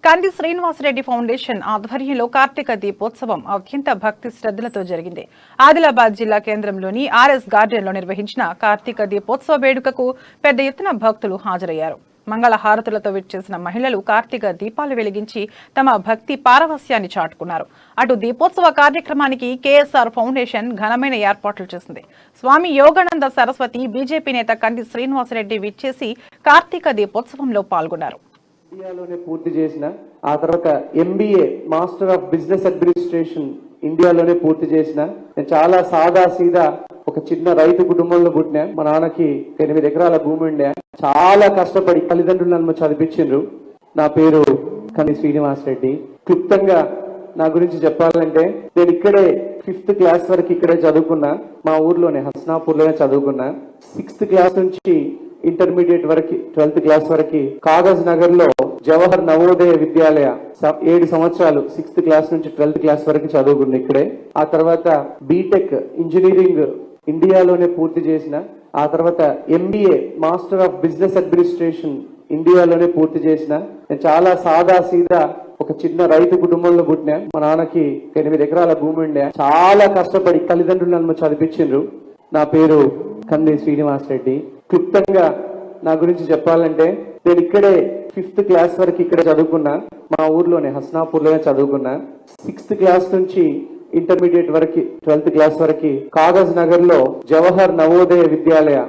కంది శ్రీనివాసరెడ్డి ఫౌండేషన్ ఆధ్వర్యంలో కార్తీక దీపోత్సవం అత్యంత భక్తి శ్రద్ధలతో జరిగింది. ఆదిలాబాద్ జిల్లా కేంద్రంలోని ఆర్ఎస్ గార్డెన్లో నిర్వహించిన కార్తీక దీపోత్సవ వేడుకకు పెద్ద ఎత్తున భక్తులు హాజరయ్యారు. మంగళ హారతులతో విచ్చేసిన మహిళలు కార్తీక దీపాలు వెలిగించి తమ భక్తి పారవస్యాన్ని చాటుకున్నారు. అటు దీపోత్సవ కార్యక్రమానికి కేఎస్ఆర్ ఫౌండేషన్ ఘనమైన ఏర్పాట్లు చేసింది. స్వామి యోగానంద సరస్వతి, బీజేపీ నేత కంది శ్రీనివాసరెడ్డి విచ్చేసి కార్తీక దీపోత్సవంలో పాల్గొన్నారు. ఇండియాలోనే పూర్తి చేసిన ఆ తర్వాత MBA master of business administration ఇండియాలోనే పూర్తి చేసిన నేను చాలా సాదా సీదా ఒక చిన్న రైతు కుటుంబంలో పుట్టినా. మా నాన్నకి 8 ఎకరాల భూమి ఉండే. చాలా కష్టపడి తల్లిదండ్రులు నన్ను చదివించిండ్రు. నా పేరు కంది శ్రీనివాసరెడ్డి. క్లుప్తంగా నా గురించి చెప్పాలంటే నేను ఇక్కడే 5th క్లాస్ వరకు ఇక్కడే చదువుకున్నా. మా ఊర్లోనే హస్నాపూర్లోనే చదువుకున్నా. 6th క్లాస్ నుంచి ఇంటర్మీడియట్ వరకు 12th క్లాస్ వరకు కాగజ్ నగర్ లో జవహర్ నవోదయ విద్యాలయ 7 సంవత్సరాలు 6th క్లాస్ నుంచి 12th క్లాస్ వరకు చదువుకున్నా ఇక్కడే. ఆ తర్వాత బీటెక్ ఇంజనీరింగ్ ఇండియాలోనే పూర్తి చేసిన. ఆ తర్వాత MBA master of business administration ఇండియాలోనే పూర్తి చేసిన. నేను చాలా సాదా సీదా ఒక చిన్న రైతు కుటుంబంలో పుట్టినా. మా నాన్నకి 8 ఎకరాల భూమి ఉండే. చాలా కష్టపడి తల్లిదండ్రులు నన్ను చదివించిండ్రు. నా పేరు కంది శ్రీనివాసరెడ్డి. క్లుప్తంగా నా గురించి చెప్పాలంటే నేను ఇక్కడే 5th క్లాస్ వరకు ఇక్కడే చదువుకున్నా. మా ఊర్లోనే హస్నాపూర్లోనే చదువుకున్నా. 6th క్లాస్ నుంచి ఇంటర్మీడియట్ వరకు 12th క్లాస్ వరకు కాగజ్ నగర్ లో జవహర్ నవోదయ విద్యాలయ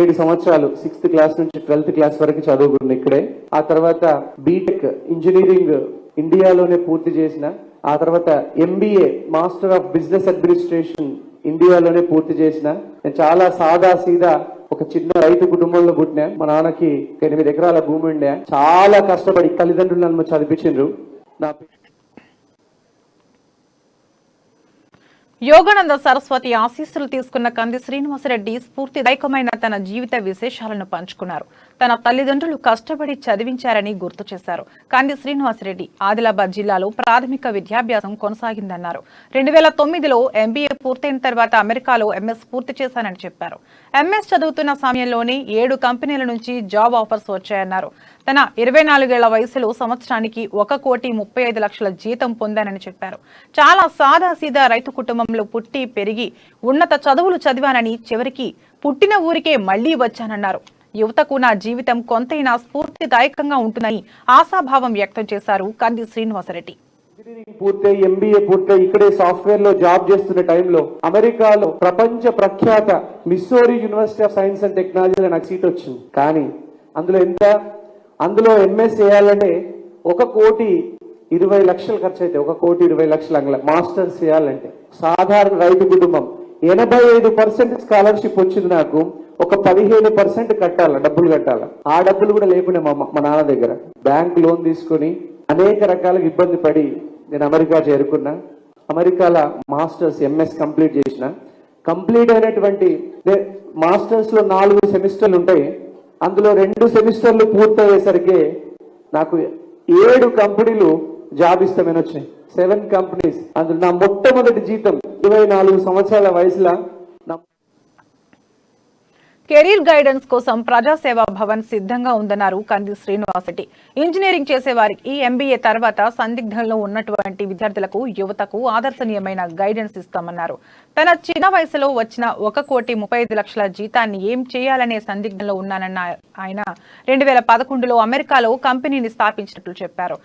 7 సంవత్సరాలు 6th క్లాస్ నుంచి 12th క్లాస్ వరకు చదువుకున్నా ఇక్కడే. ఆ తర్వాత బీటెక్ ఇంజనీరింగ్ ఇండియాలోనే పూర్తి చేసిన. ఆ తర్వాత MBA master of business administration ఇండియాలోనే పూర్తి చేసిన. నేను చాలా సాదా సీదా ఒక చిన్న రైతు కుటుంబంలో పుట్టినా. మా నాన్నకి 8 ఎకరాల భూమి ఉండే. చాలా కష్టపడి తల్లిదండ్రులు నన్ను చదివించిండ్రు. నా యోగానంద సరస్వతి ఆశీస్సులు తీసుకున్న కంది శ్రీనివాసరెడ్డి స్ఫూర్తిదాయకమైన తన జీవిత విశేషాలను పంచుకున్నారు. తన తల్లిదండ్రులు కష్టపడి చదివించారని గుర్తు చేశారు. కంది శ్రీనివాసరెడ్డి ఆదిలాబాద్ జిల్లాలో ప్రాథమిక విద్యాభ్యాసం కొనసాగిందన్నారు. 2009లో ఎంబీఏ పూర్తయిన తర్వాత అమెరికాలో ఎంఎస్ పూర్తి చేశానని చెప్పారు. ఎంఎస్ చదువుతున్న సమయంలోనే 7 కంపెనీల నుంచి జాబ్ ఆఫర్స్ వచ్చాయన్నారు. తన 24 ఏళ్ల వయసులో సంవత్సరానికి 1,35,00,000 జీతం పొందానని చెప్పారు. చాలా సాదా సీదా రైతు కుటుంబంలో పుట్టి పెరిగి ఉన్నత చదువులు చదివానని, చివరికి పుట్టిన ఊరికే మళ్లీ వచ్చానన్నారు. యువతకు నా జీవితం కొంతైనా స్ఫూర్తిదాయకంగా ఉంటుందని ఆశాభావం వ్యక్తం చేశారు కంది శ్రీనివాసరెడ్డి. ఇంజనీరింగ్ పూర్తయి ఎంబీఏ పూర్తయి ఇక్కడే సాఫ్ట్వేర్ లో జాబ్ చేస్తున్న టైంలో అమెరికాలో ప్రపంచ ప్రఖ్యాత Missouri university of science and టెక్నాలజీలో నాకు సీట్ వచ్చింది. కానీ అందులో ఎంఎస్ చేయాలంటే 1,20,00,000 ఖర్చు అయితే 1,20,00,000 మాస్టర్స్ చేయాలంటే. సాధారణ రైతు కుటుంబం 85% స్కాలర్షిప్ వచ్చింది. నాకు ఒక 15% కట్టాల, డబ్బులు కట్టాల. ఆ డబ్బులు కూడా లేకుండా మా నాన్న దగ్గర బ్యాంక్ లోన్ తీసుకుని అనేక రకాలుగా ఇబ్బంది పడి నేను అమెరికా చేరుకున్నా. అమెరికాలో మాస్టర్స్ ఎంఎస్ కంప్లీట్ చేసిన. కంప్లీట్ అయినటువంటి మాస్టర్స్ లో 4 సెమిస్టర్లు ఉంటాయి. అందులో 2 సెమిస్టర్లు పూర్తయ్యేసరికి నాకు 7 కంపెనీలు జాబ్ ఇస్తామని వచ్చినాయి. 7 కంపెనీస్. అందులో నా మొట్టమొదటి జీతం 24 సంవత్సరాల వయసులో. కెరీర్ గైడెన్స్ కోసం ప్రజాసేవా భవన్ సిద్ధంగా ఉందన్నారు కంది శ్రీనివాసరెడ్డి. ఇంజనీరింగ్ చేసేవారికి ఎంబీఏ తర్వాత సందిగ్ధంలో ఉన్నటువంటి విద్యార్థులకు, యువతకు ఆదర్శనీయమైన గైడెన్స్ ఇస్తామన్నారు. తన చిన్న వయసులో వచ్చిన 1,35,00,000 జీతాన్ని ఏం చేయాలనే సందిగ్ధంలో ఉన్నానన్న ఆయన 2011లో అమెరికాలో కంపెనీని స్థాపించినట్లు చెప్పారు.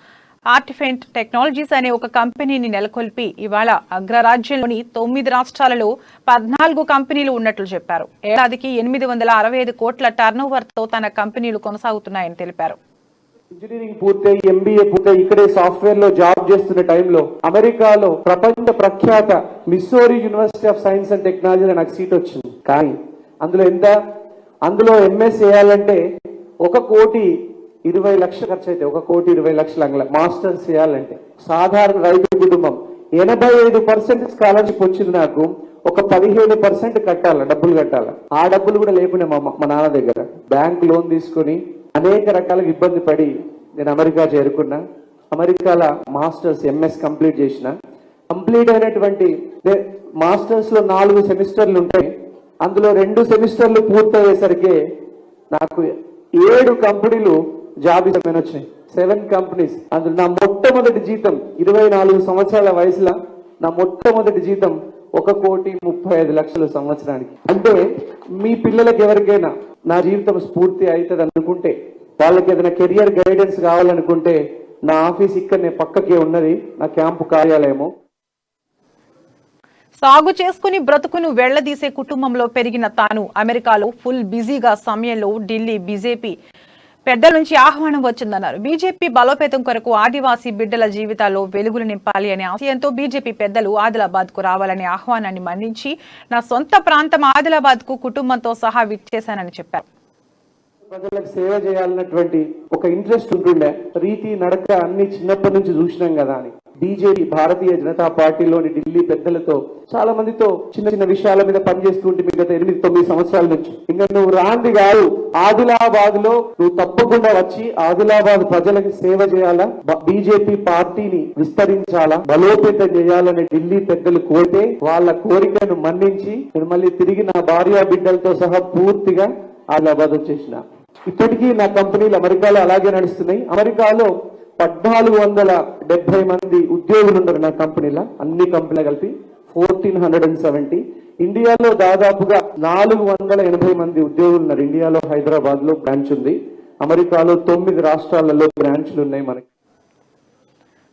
ఆర్టిఫెంట్ టెక్నాలజీస్ అనే ఒక కంపెనీని నెలకొల్పి ఇవాళ అగ్రరాజ్యంలోని 9 రాష్ట్రాలలో 14 కంపెనీలు ఉన్నట్లు చెప్పారు. ఏడాదికి 865 కోట్ల టర్నోవర్ తో తన కంపెనీలు కొనసాగుతున్నాయని తెలిపారు. ఇంజనీరింగ్ పూర్తయి ఎంబీఏ పూర్తయి ఇక్కడే సాఫ్ట్వేర్ లో జాబ్ చేస్తున్న టైంలో అమెరికాలో ప్రపంచ ప్రఖ్యాత Missouri university of science and టెక్నాలజీలో నాకు సీట్ వచ్చింది. కానీ అందులో ఎంఎస్ చేయాలంటే 1,20,00,000 ఖర్చు అయితే 1,20,00,000 మాస్టర్స్ చేయాలంటే. సాధారణ రైతు కుటుంబం 85% స్కాలర్షిప్ వచ్చింది. నాకు ఒక 15% కట్టాల, డబ్బులు కట్టాల. ఆ డబ్బులు కూడా లేకుండా మా నాన్న దగ్గర బ్యాంక్ లోన్ తీసుకుని అనేక రకాలుగా ఇబ్బంది పడి నేను అమెరికా చేరుకున్నా. అమెరికాలో మాస్టర్స్ ఎంఎస్ కంప్లీట్ చేసిన. కంప్లీట్ అయినటువంటి మాస్టర్స్ లో 4 సెమిస్టర్లు ఉంటాయి. అందులో 2 సెమిస్టర్లు పూర్తయ్యేసరికి నాకు 7 కంపెనీలు జాబ్ ఇస్తామని వచ్చినాయి. 7 కంపెనీస్. అందులో నా మొట్టమొదటి జీతం 24 సంవత్సరాల వయసులో నా మొట్టమొదటి జీతం 1,35,00,000 సంవత్సరానికి. అంటే మీ పిల్లలకి ఎవరికైనా నా జీవితం స్ఫూర్తి అవుతుంది అనుకుంటే, వాళ్ళకి ఏదైనా కెరియర్ గైడెన్స్ కావాలనుకుంటే నా ఆఫీస్ ఇక్కడనే పక్కకే ఉన్నది, నా క్యాంపు కార్యాలయము. సాగు చేసుకుని బ్రతుకును వెళ్లదీసే కుటుంబంలో పెరిగిన తాను అమెరికాలో ఫుల్ బిజీగా సమయంలో ఢిల్లీ బీజేపీ పెద్దల నుంచి ఆహ్వానం వచ్చిందన్నారు. బీజేపీ బలోపేతం కొరకు ఆదివాసీ బిడ్డల జీవితాల్లో వెలుగులు నింపాలి అనే ఆశయంతో బీజేపీ పెద్దలు ఆదిలాబాద్ కు రావాలనే ఆహ్వానాన్ని మన్నించి నా సొంత ప్రాంతం ఆదిలాబాద్ కు కుటుంబంతో సహా విచ్చేశానని చెప్పారు. ప్రజలకు సేవ చేయాలన్నటువంటి ఒక ఇంట్రెస్ట్ ఉంటుండే, రీతి నడక అన్ని చిన్నప్పటి నుంచి చూసినాం కదా అని బీజేపీ భారతీయ జనతా పార్టీలోని ఢిల్లీ పెద్దలతో చాలా మందితో చిన్న చిన్న విషయాల మీద పనిచేస్తుంటే గత 8-9 సంవత్సరాల నుంచి. ఇంకా నువ్వు రాంది కాదు, ఆదిలాబాద్ లో నువ్వు తప్పకుండా వచ్చి ఆదిలాబాద్ ప్రజలకు సేవ చేయాలా, బీజేపీ పార్టీని విస్తరించాలా, బలోపేతం చేయాలని ఢిల్లీ పెద్దలు కోరితే వాళ్ళ కోరికను మన్నించి నేను మళ్ళీ తిరిగి నా భార్య బిడ్డలతో సహా పూర్తిగా ఆదిలాబాద్ వచ్చేసిన. ఇప్పటికీ నా కంపెనీలు అమెరికాలో అలాగే నడుస్తున్నాయి. అమెరికాలో 1470 మంది ఉద్యోగులు ఉన్నారు నా కంపెనీలో, అన్ని కంపెనీలు కలిపి 1470. ఇండియాలో దాదాపుగా 480 మంది ఉద్యోగులు ఉన్నారు. ఇండియాలో హైదరాబాద్ లో బ్రాంచ్ ఉంది, అమెరికాలో 9 రాష్ట్రాలలో బ్రాంచ్లు ఉన్నాయి మనకి.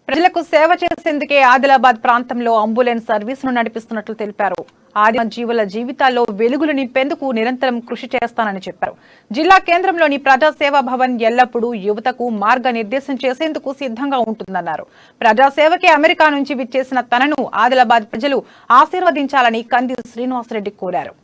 ప్రజలకు సేవ చేసేందుకే ఆదిలాబాద్ ప్రాంతంలో అంబులెన్స్ సర్వీసును నడిపిస్తున్నట్లు తెలిపారు. ఆదిమ జీవుల జీవితాల్లో వెలుగులు నింపేందుకు నిరంతరం కృషి చేస్తానని చెప్పారు. జిల్లా కేంద్రంలోని ప్రజాసేవా భవన్ ఎల్లప్పుడూ యువతకు మార్గనిర్దేశం చేసేందుకు సిద్ధంగా ఉంటుందన్నారు. ప్రజాసేవకే అమెరికా నుంచి విచ్చేసిన తనను ఆదిలాబాద్ ప్రజలు ఆశీర్వదించాలని కంది శ్రీనివాసరెడ్డి కోరారు.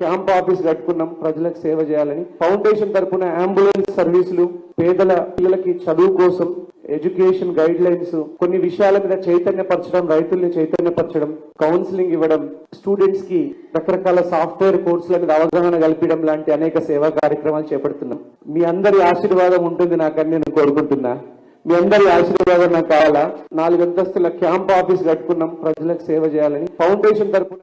క్యాంప్ ఆఫీస్ కట్టుకున్నాం ప్రజలకు సేవ చేయాలని. ఫౌండేషన్ తరఫున అంబులెన్స్ సర్వీసులు, పేదల పిల్లలకి చదువు కోసం ఎడ్యుకేషన్ గైడ్ లైన్స్, కొన్ని విషయాల మీద చైతన్యపరచడం, రైతుల్ని చైతన్యపరచడం, కౌన్సిలింగ్ ఇవ్వడం, స్టూడెంట్స్ కి రకరకాల సాఫ్ట్వేర్ కోర్సుల మీద అవగాహన కల్పించడం లాంటి అనేక సేవా కార్యక్రమాలు చేపడుతున్నాం. మీ అందరి ఆశీర్వాదం ఉంటుంది నాకని నేను కోరుకుంటున్నా. మీ అందరి ఆశీర్వాదం నాకు కావాలా. 4 అంతస్తుల క్యాంప్ ఆఫీస్ కట్టుకున్నాం ప్రజలకు సేవ చేయాలని. ఫౌండేషన్ తరఫున